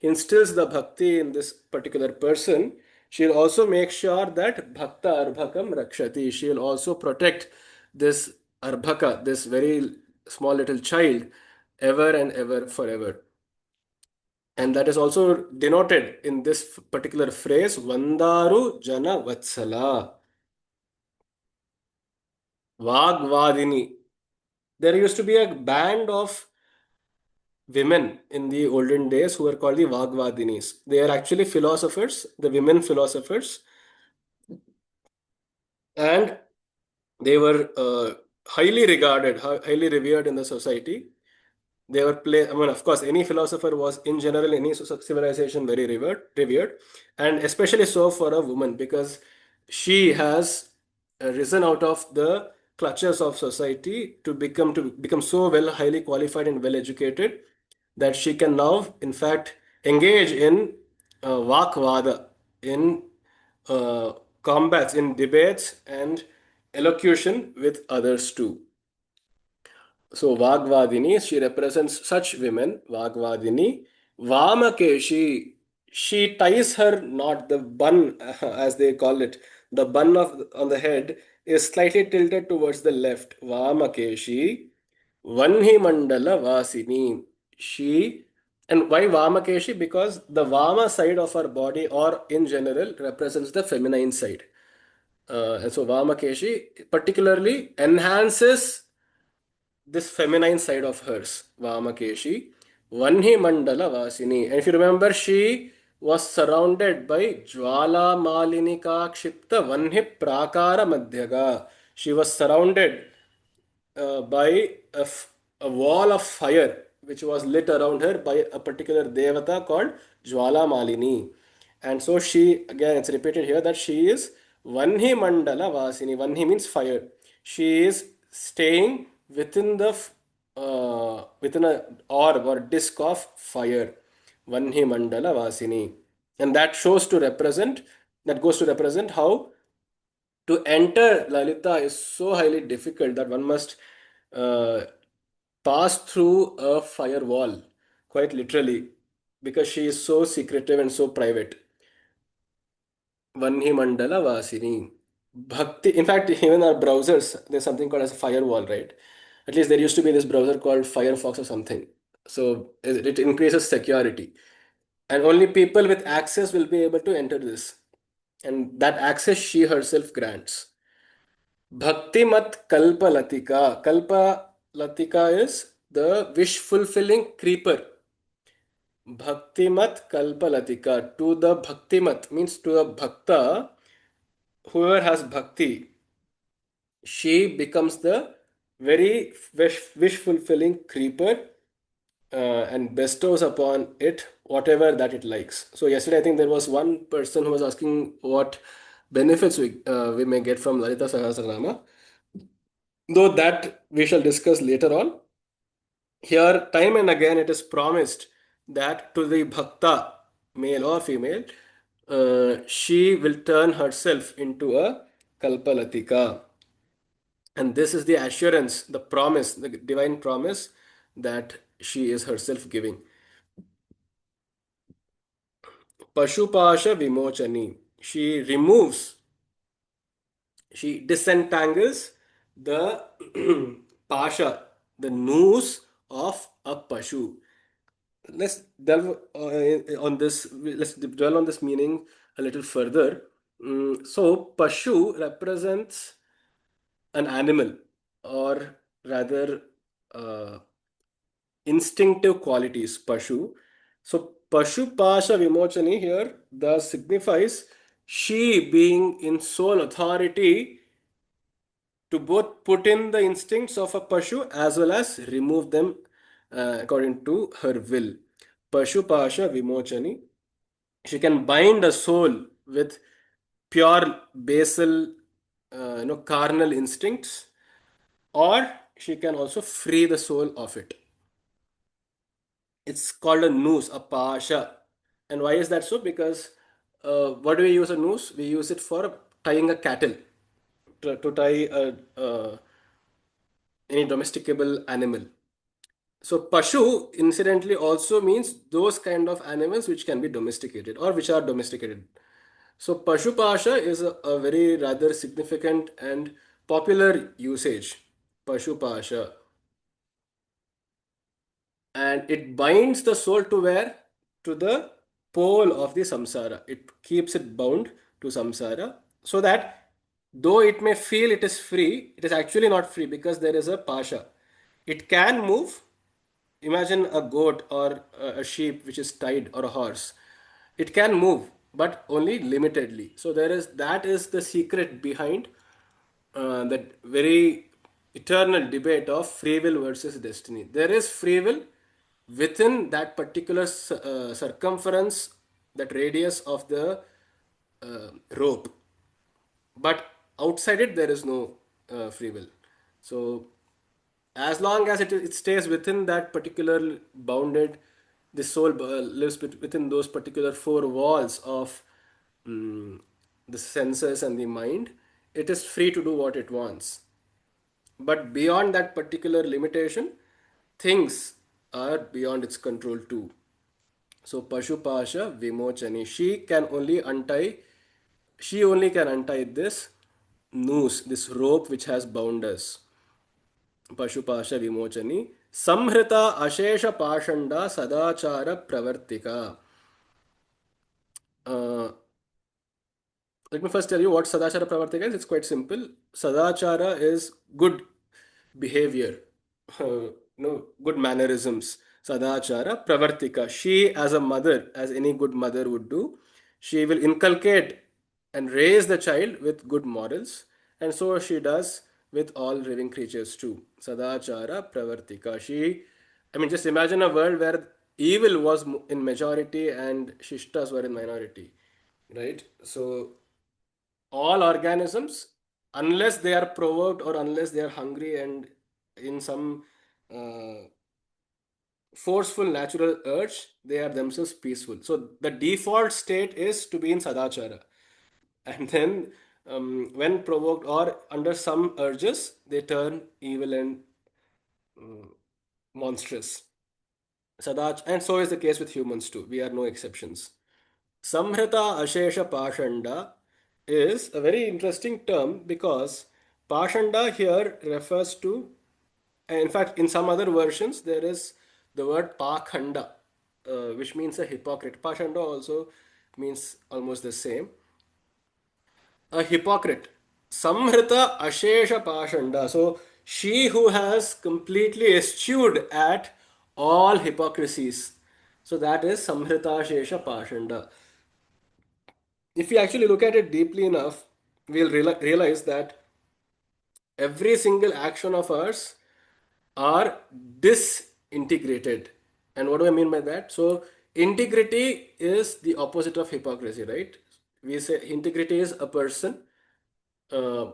instills the bhakti in this particular person, she'll also make sure that Bhakta Arbhakam Rakshati. She'll also protect this Arbhaka, this very small little child, ever and ever forever. And that is also denoted in this particular phrase, Vandaru Jana Vatsala, Vagvadini. There used to be a band of women in the olden days who were called the Vagvadinis. They are actually philosophers, the women philosophers, and they were highly regarded, highly revered in the society. They were I mean, of course, any philosopher was in general, any civilization very revered, and especially so for a woman because she has risen out of the clutches of society to become so well, highly qualified and well educated that she can now, in fact, engage in vakvada, in uh, combats, in debates and elocution with others too. So Vagvadini, she represents such women, Vagvadini. Vamakeshi, she ties her knot, the bun, as they call it, the bun of on the head is slightly tilted towards the left. Vamakeshi, Vanhi Mandala Vasini. She, and why Vamakeshi? Because the Vama side of her body, or in general, represents the feminine side. And so Vamakeshi particularly enhances this feminine side of hers, Vamakeshi, Vanhi Mandala Vasini. And if you remember, she was surrounded by Jwala Malinika Kshipta Vanhi Prakara Madhyaga. She was surrounded by a wall of fire which was lit around her by a particular devata called Jwala Malini. And so she, again, it's repeated here that she is Vanhi Mandala Vasini. Vanhi means fire. She is staying within within a orb or disc of fire. Vanhi Mandala Vasini. And that shows to represent, that goes to represent how to enter Lalita is so highly difficult that one must uh, pass through a firewall, quite literally, because she is so secretive and so private. Vanhi Mandala Vasini. Bhakti, in fact, even our browsers, there's something called as a firewall, right? At least there used to be this browser called Firefox or something. So it increases security. And only people with access will be able to enter this. And that access she herself grants. Bhaktimat Kalpalatika. Kalpalatika is the wish fulfilling creeper. Bhaktimat Kalpalatika. To the Bhaktimat means to a Bhakta, whoever has Bhakti, she becomes the very wish fulfilling creeper and bestows upon it whatever that it likes. So, yesterday I think there was one person who was asking what benefits we may get from Lalita Sahasranama. Though that we shall discuss later on. Here, time and again, it is promised that to the bhakta, male or female, she will turn herself into a kalpalatika. And this is the assurance, the promise, the divine promise that she is herself giving. Pashupasha Vimochani. She removes, she disentangles the pasha, the noose of a Pashu. Let's delve on this. Let's dwell on this meaning a little further. So, Pashu represents an animal, or rather, uh, instinctive qualities. Pashu. So, Pashu Pasha Vimochani here thus signifies she being in sole authority to both put in the instincts of a Pashu as well as remove them according to her will. Pashu Pasha Vimochani. She can bind a soul with pure basal, carnal instincts, or she can also free the soul of it. It's called a noose, a pasha. And why is that so? Because what do we use a noose? We use it for tying a cattle, to tie any domesticable animal. So Pashu incidentally also means those kind of animals which can be domesticated or which are domesticated. So Pashu Pasha is a very rather significant and popular usage. Pashu Pasha. And it binds the soul to where? To the pole of the samsara. It keeps it bound to samsara so that though it may feel it is free, it is actually not free because there is a pasha. It can move. Imagine a goat or a sheep which is tied, or a horse. It can move, but only limitedly. So there is, that is the secret behind that very eternal debate of free will versus destiny. There is free will within that particular circumference, that radius of the rope, but outside it there is no free will. So as long as it stays within that particular bounded, the soul lives within those particular four walls of the senses and the mind, it is free to do what it wants. But beyond that particular limitation, things are beyond its control too. So Pashupasha Vimochani, she only can untie this noose, this rope which has bound us. Pashupasha Vimochani. Samhrita Ashesha Pashanda Sadachara Pravartika. Uh, Let me first tell you what Sadachara Pravartika is. It's quite simple. Sadachara is good behavior, good mannerisms. Sadachara Pravartika. She, as a mother, as any good mother would do, she will inculcate and raise the child with good morals, and so she does with all living creatures too. Sadachara Pravartika. I mean, just imagine a world where evil was in majority and shishtas were in minority, right? So all organisms, unless they are provoked or unless they are hungry and in some uh, forceful natural urge, they are themselves peaceful. So the default state is to be in sadachara. And then when provoked or under some urges, they turn evil and monstrous. And so is the case with humans too. We are no exceptions. Samhrita Ashesha Pashanda is a very interesting term because Pashanda here refers to, in fact, in some other versions, there is the word Pakhanda, which means a hypocrite. Pashanda also means almost the same. A hypocrite. Samhrita Ashesha Pashanda. So she who has completely eschewed at all hypocrisies. So that is Samhrita Ashesha Pashanda. If we actually look at it deeply enough, we'll realize that every single action of ours are disintegrated. And what do I mean by that? So, integrity is the opposite of hypocrisy, right? We say integrity is a person, uh,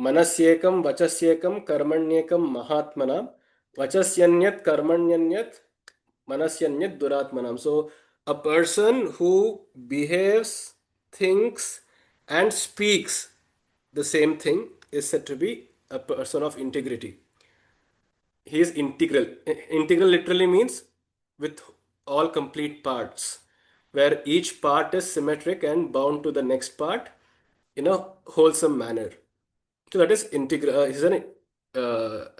मनस्येकं वचस्येकं कर्मण्येकं महात्मना वचस्यन्यत् कर्मण्यन्यत् मनस्यन्यत् दुरात्मनाम. So a person who behaves, thinks and speaks the same thing is said to be a person of integrity. He is integral. Integral literally means with all complete parts, where each part is symmetric and bound to the next part in a wholesome manner. So that is is an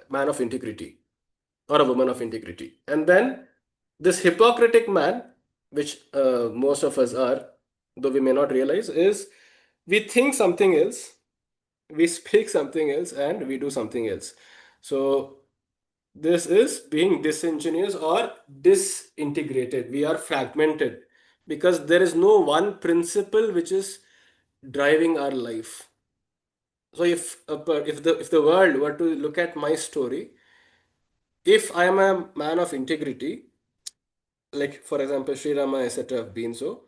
man of integrity or a woman of integrity. And then this hypocritic man, which most of us are, though we may not realize, is we think something else, we speak something else, and we do something else. So this is being disingenuous or disintegrated. We are fragmented because there is no one principle which is driving our life. So if the world were to look at my story, if I am a man of integrity, like for example Sri Rama etc. have been so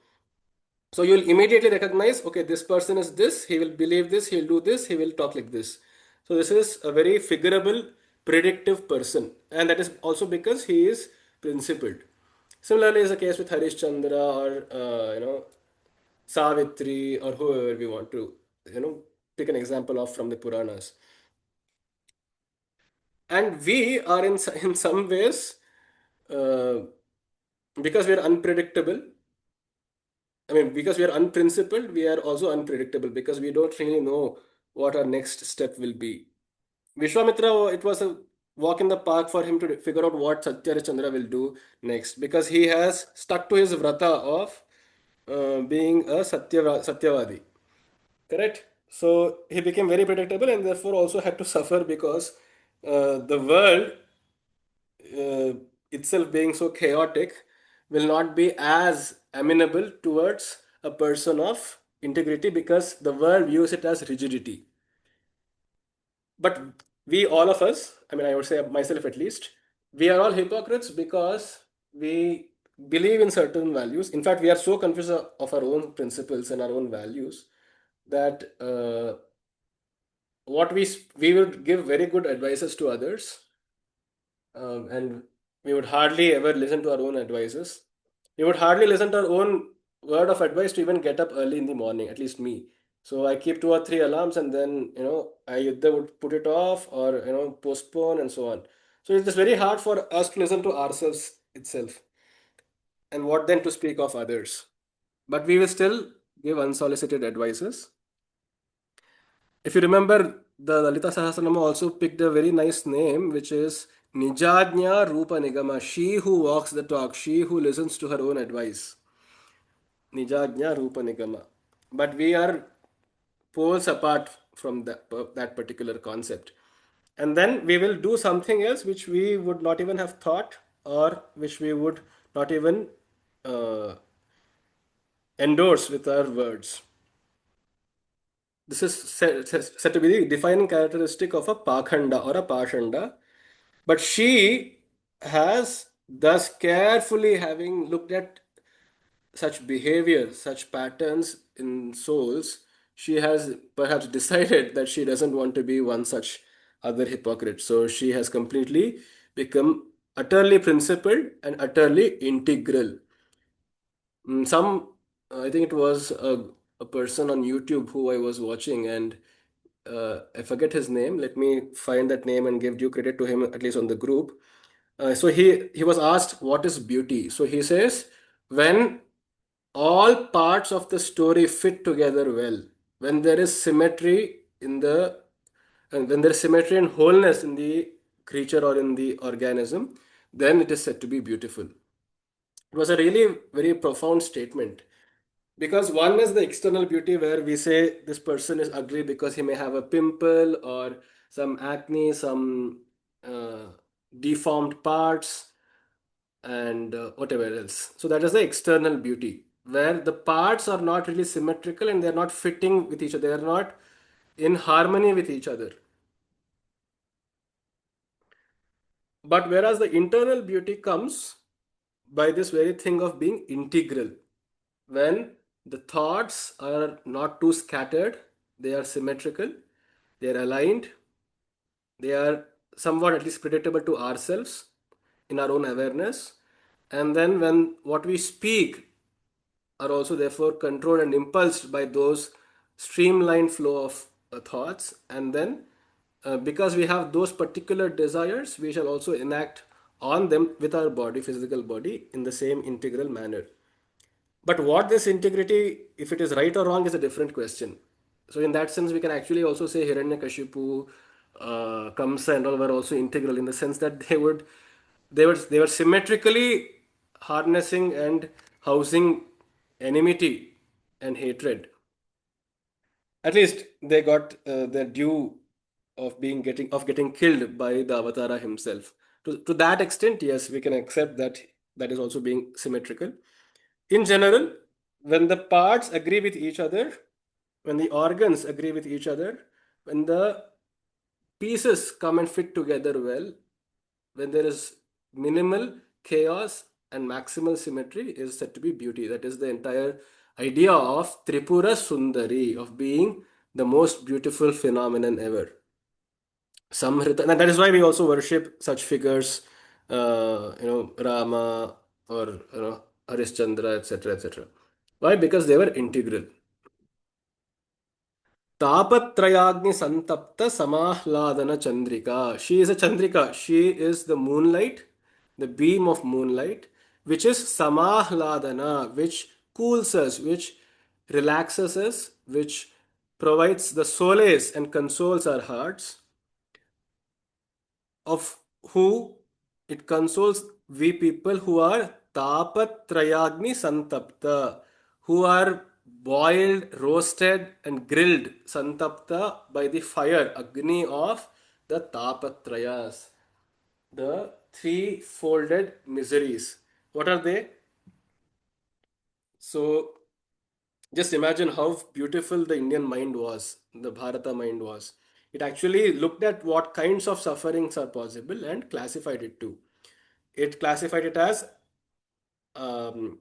you'll immediately recognize, okay, this person is this, he will believe this, he'll do this, he will talk like this. So this is a very figurable, predictive person, and that is also because he is principled. Similarly is the case with Harish Chandra or Savitri or whoever we want to you know pick an example of from the Puranas. And we are in some ways, uh, because we are unpredictable, I mean, because we are unprincipled, we are also unpredictable because we don't really know what our next step will be. Vishwamitra, it was a walk in the park for him to figure out what Satyarichandra will do next because he has stuck to his vrata of being a Satyavadi. Correct? So he became very predictable and therefore also had to suffer because the world uh, itself being so chaotic will not be as amenable towards a person of integrity because the world views it as rigidity. But we, all of us, I mean, I would say myself at least, we are all hypocrites because we believe in certain values. In fact, we are so confused of our own principles and our own values that we would give very good advices to others, and we would hardly ever listen to our own advices. We would hardly listen to our own word of advice to even get up early in the morning, at least me. So I keep two or three alarms and then, I either would put it off or, postpone and so on. So it's just very hard for us to listen to ourselves itself and what then to speak of others. But we will still give unsolicited advices. If you remember, the Lalita Sahasranama also picked a very nice name, which is Nijajna Rupa Nigama, she who walks the talk, she who listens to her own advice. Nijajna Rupa Nigama. But we are poles apart from that particular concept. And then we will do something else which we would not even have thought or which we would not even uh, endorse with our words. This is said to be the defining characteristic of a Pakhanda or a Pashanda. But she has, thus carefully having looked at such behavior, such patterns in souls, she has perhaps decided that she doesn't want to be one such other hypocrite. So she has completely become utterly principled and utterly integral. I think it was a person on YouTube who I was watching, and I forget his name. Let me find that name and give due credit to him, at least on the group. So he was asked, "What is beauty?" So he says, "When all parts of the story fit together well, when there is symmetry in the and when there is symmetry and wholeness in the creature or in the organism, then it is said to be beautiful." It was a really very profound statement because one is the external beauty where we say this person is ugly because he may have a pimple or some acne, some uh, deformed parts, and whatever else. So that is the external beauty where the parts are not really symmetrical and they are not fitting with each other. They are not in harmony with each other. But whereas the internal beauty comes by this very thing of being integral, when the thoughts are not too scattered, they are symmetrical, they are aligned, they are somewhat at least predictable to ourselves in our own awareness. And then when what we speak are also therefore controlled and impulsed by those streamlined flow of thoughts, and then because we have those particular desires, we shall also enact on them with our body, physical body, in the same integral manner. But what this integrity, if it is right or wrong, is a different question. So in that sense, we can actually also say Hiranyakashipu, Kamsa, and all were also integral in the sense that they were symmetrically harnessing and housing enmity and hatred. At least they got their due of getting killed by the Avatara himself. To that extent, yes, we can accept that that is also being symmetrical. In general, when the parts agree with each other, when the organs agree with each other, when the pieces come and fit together well, when there is minimal chaos and maximal symmetry, is said to be beauty. That is the entire idea of Tripura Sundari, of being the most beautiful phenomenon ever. Samhrita, and that is why we also worship such figures, Rama or Harishchandra, etc., etc. Why? Because they were integral. Tapatrayagni Santapta Samahladana Chandrika. She is a Chandrika. She is the moonlight, the beam of moonlight, which is Samahladana, which cools us, which relaxes us, which provides the solace and consoles our hearts, of who it consoles we people who are tapatrayagni santapta, who are boiled, roasted, and grilled santapta by the fire, agni of the tapatrayas, the three folded miseries. What are they? So just imagine how beautiful the Indian mind was, the Bharata mind was. It actually looked at what kinds of sufferings are possible and classified it too. It classified it as um,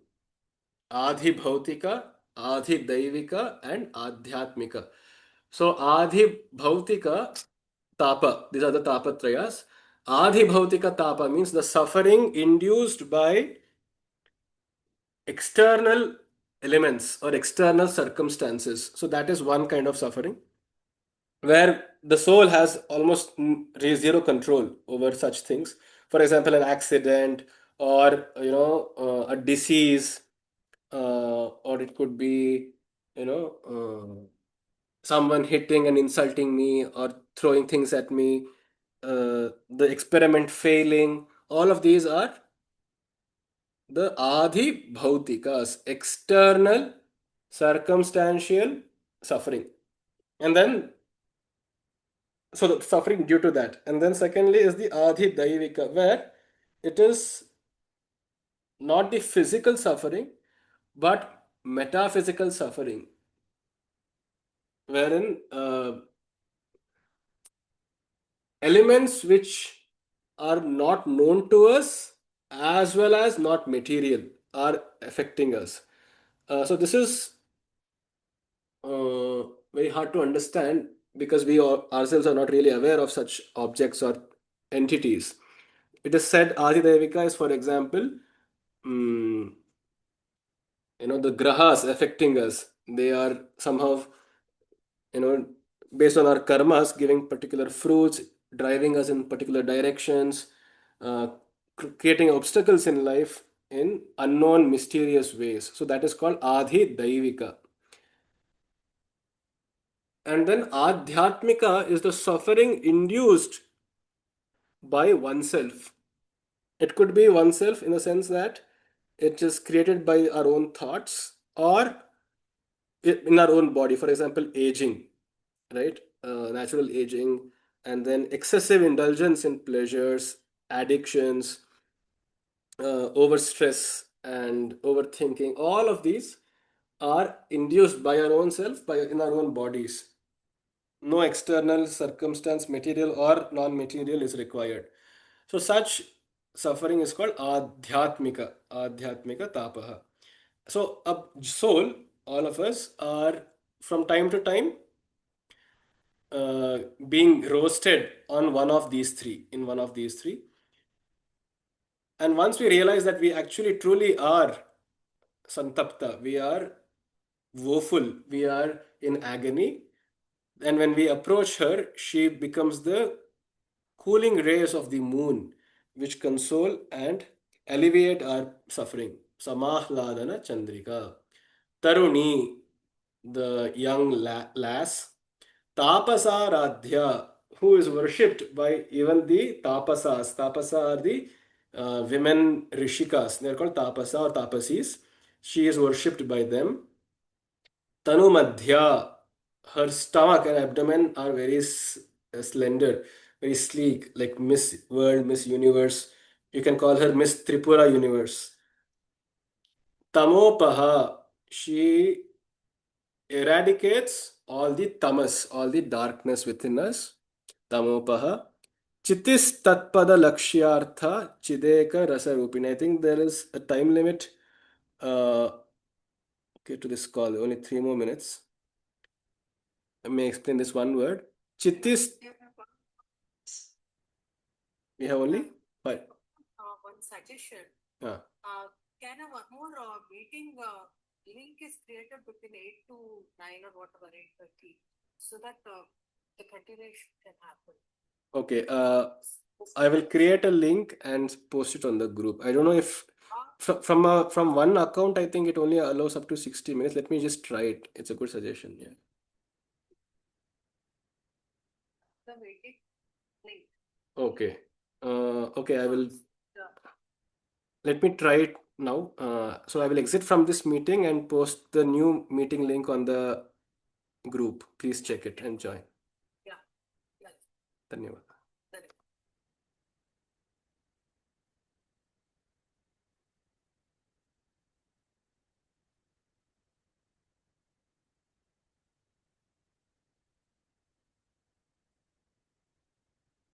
Adhi Bhautika, Adhi Daivika, and Adhyatmika. So Adhi Bhautika Tapa, these are the Tapatrayas. Adhi Bhautika Tapa means the suffering induced by external elements or external circumstances. So that is one kind of suffering where the soul has almost zero control over such things. For example, an accident, or a disease, or it could be someone hitting and insulting me or throwing things at me, the experiment failing. All of these are the Adi Bhautikas, external circumstantial suffering. And then, so the suffering due to that. And then, secondly, is the Adi Daivika, where it is not the physical suffering, but metaphysical suffering, wherein elements which are not known to us as well as not material are affecting us. So this is very hard to understand because we ourselves are not really aware of such objects or entities. It is said Adidevika is, for example, mm, the grahas affecting us. They are somehow, you know, based on our karmas, giving particular fruits, driving us in particular directions, uh, creating obstacles in life in unknown, mysterious ways. So that is called Adhi Daivika. And then Adhyatmika is the suffering induced by oneself. It could be oneself in the sense that it is created by our own thoughts or in our own body. For example, aging, right? Natural aging, and then excessive indulgence in pleasures, addictions, overstress, and overthinking. All of these are induced by our own self, by in our own bodies. No external circumstance, material or non-material, is required. So such suffering is called adhyatmika tapaha. So a soul, all of us are from time to time being roasted on one of these three, in one of these three. And once we realize that we actually truly are santapta, we are woeful, we are in agony, and when we approach her, she becomes the cooling rays of the moon, which console and alleviate our suffering. Samahladana Chandrika. Taruni, the young lass. Tapasaradhya, who is worshipped by even the tapasas. Tapasa are the women rishikas. They are called tapasa or tapasis. She is worshipped by them. Tanu Madhya, her stomach and abdomen are very slender, very sleek, like Miss World, Miss Universe. You can call her Miss Tripura Universe. Tamopaha, she eradicates all the tamas, all the darkness within us. Tamopaha. Chitis tatpada lakshyartha chideka rasa rupini. I think there is a time limit uh, okay, to this call, only 3 more minutes. Let me explain this one word. Chitis, we have only five. One suggestion. Ah. Can a one more meeting link is created between 8 to 9 or whatever, 8:30, so that the continuation can happen. Okay, I will create a link and post it on the group. I don't know if from one account, I think it only allows up to 60 minutes. Let me just try it. It's a good suggestion. Yeah. The meeting link. Okay. Okay, I will. Let me try it now. So I will exit from this meeting and post the new meeting link on the group. Please check it and join. Yeah. Yeah. धन्यवाद.